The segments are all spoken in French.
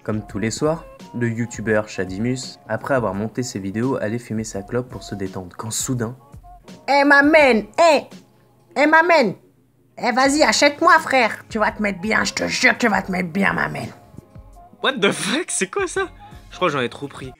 Comme tous les soirs, le youtubeur Shadimus, après avoir monté ses vidéos, allait fumer sa clope pour se détendre, quand soudain... ma man, ma man, vas-y, achète-moi, frère. Tu vas te mettre bien, je te jure que tu vas te mettre bien, ma man. What the fuck, c'est quoi ça? Je crois que j'en ai trop pris.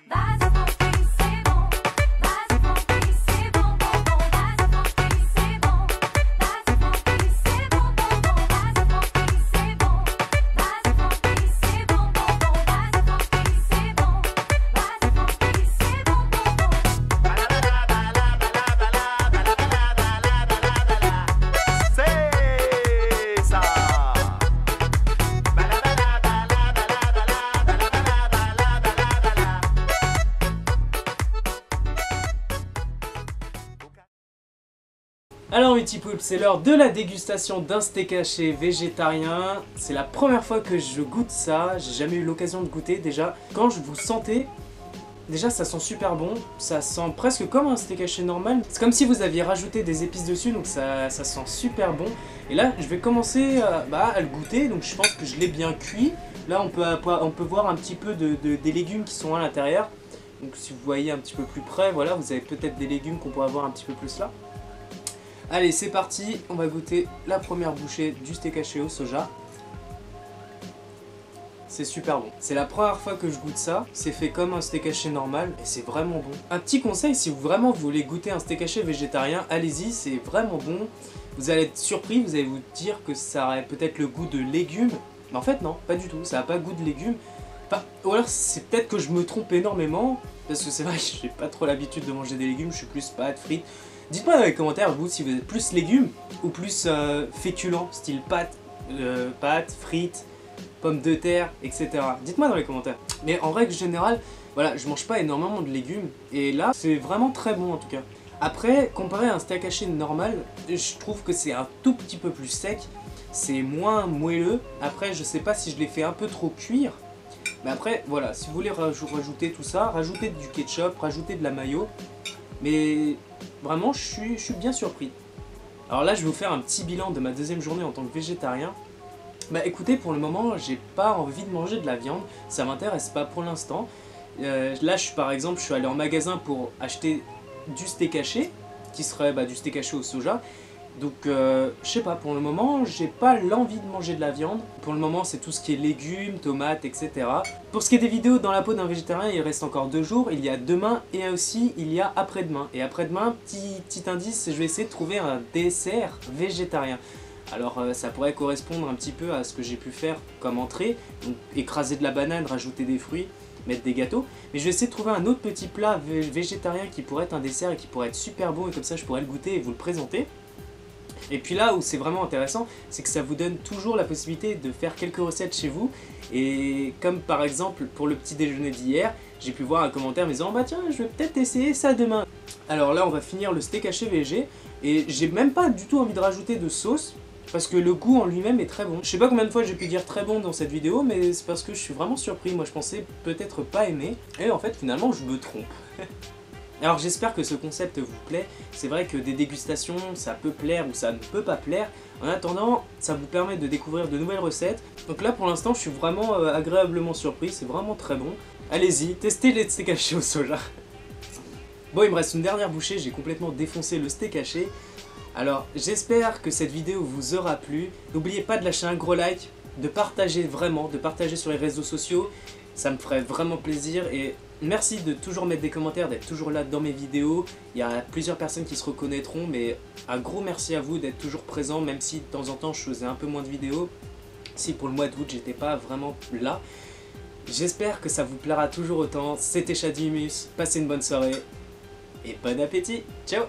Alors mes petits poules, c'est l'heure de la dégustation d'un steak haché végétarien. C'est la première fois que je goûte ça, j'ai jamais eu l'occasion de goûter. Déjà, quand je vous sentais, déjà ça sent super bon, ça sent presque comme un steak haché normal. C'est comme si vous aviez rajouté des épices dessus, donc ça sent super bon. Et là, je vais commencer à le goûter, donc je pense que je l'ai bien cuit. Là, on peut voir un petit peu des légumes qui sont à l'intérieur. Donc si vous voyez un petit peu plus près, voilà, vous avez peut-être des légumes qu'on pourrait voir un petit peu plus là. Allez, c'est parti, on va goûter la première bouchée du steak haché au soja. C'est super bon. C'est la première fois que je goûte ça. C'est fait comme un steak haché normal et c'est vraiment bon. Un petit conseil, si vous voulez goûter un steak haché végétarien, allez-y, c'est vraiment bon. Vous allez être surpris, vous allez vous dire que ça aurait peut-être le goût de légumes. Mais en fait non, pas du tout, ça n'a pas le goût de légumes. Enfin, ou alors c'est peut-être que je me trompe énormément, parce que c'est vrai que j'ai pas trop l'habitude de manger des légumes, je suis plus pâtes, frites. Dites-moi dans les commentaires, vous, si vous êtes plus légumes ou plus féculents, style pâtes, frites, pommes de terre, etc. Dites-moi dans les commentaires. Mais en règle générale, voilà, je mange pas énormément de légumes, et là, c'est vraiment très bon en tout cas. Après, comparé à un steak haché normal, je trouve que c'est un tout petit peu plus sec, c'est moins moelleux. Après, je sais pas si je l'ai fait un peu trop cuire, mais après, voilà, si vous voulez rajouter tout ça, rajoutez du ketchup, rajoutez de la mayo, mais vraiment, je suis bien surpris. Alors là, je vais vous faire un petit bilan de ma deuxième journée en tant que végétarien. Bah écoutez, pour le moment, j'ai pas envie de manger de la viande, ça m'intéresse pas pour l'instant. Là, par exemple, je suis allé en magasin pour acheter du steak haché, qui serait du steak haché au soja. Donc, je sais pas, pour le moment, j'ai pas l'envie de manger de la viande. Pour le moment, c'est tout ce qui est légumes, tomates, etc. Pour ce qui est des vidéos dans la peau d'un végétarien, il reste encore 2 jours. Il y a demain et aussi il y a après-demain. Et après-demain, petit indice, je vais essayer de trouver un dessert végétarien. Alors, ça pourrait correspondre un petit peu à ce que j'ai pu faire comme entrée. Donc, écraser de la banane, rajouter des fruits, mettre des gâteaux. Mais je vais essayer de trouver un autre petit plat végétarien qui pourrait être un dessert et qui pourrait être super bon. Et comme ça, je pourrais le goûter et vous le présenter. Et puis là où c'est vraiment intéressant, c'est que ça vous donne toujours la possibilité de faire quelques recettes chez vous. Et comme par exemple pour le petit déjeuner d'hier, j'ai pu voir un commentaire me disant bah tiens, je vais peut-être essayer ça demain. Alors là on va finir le steak haché végé et j'ai même pas du tout envie de rajouter de sauce parce que le goût en lui-même est très bon. Je sais pas combien de fois j'ai pu dire très bon dans cette vidéo, mais c'est parce que je suis vraiment surpris. Moi je pensais peut-être pas aimer et en fait finalement je me trompe. Alors j'espère que ce concept vous plaît. C'est vrai que des dégustations, ça peut plaire ou ça ne peut pas plaire. En attendant, ça vous permet de découvrir de nouvelles recettes. Donc là pour l'instant, je suis vraiment agréablement surpris. C'est vraiment très bon. Allez-y, testez les steaks hachés au soja. Bon, il me reste une dernière bouchée. J'ai complètement défoncé le steak haché. Alors j'espère que cette vidéo vous aura plu. N'oubliez pas de lâcher un gros like, de partager vraiment, de partager sur les réseaux sociaux. Ça me ferait vraiment plaisir et merci de toujours mettre des commentaires, d'être toujours là dans mes vidéos. Il y a plusieurs personnes qui se reconnaîtront, mais un gros merci à vous d'être toujours présent, même si de temps en temps je faisais un peu moins de vidéos. Si pour le mois d'août j'étais pas vraiment là. J'espère que ça vous plaira toujours autant. C'était Shadimus, passez une bonne soirée et bon appétit. Ciao!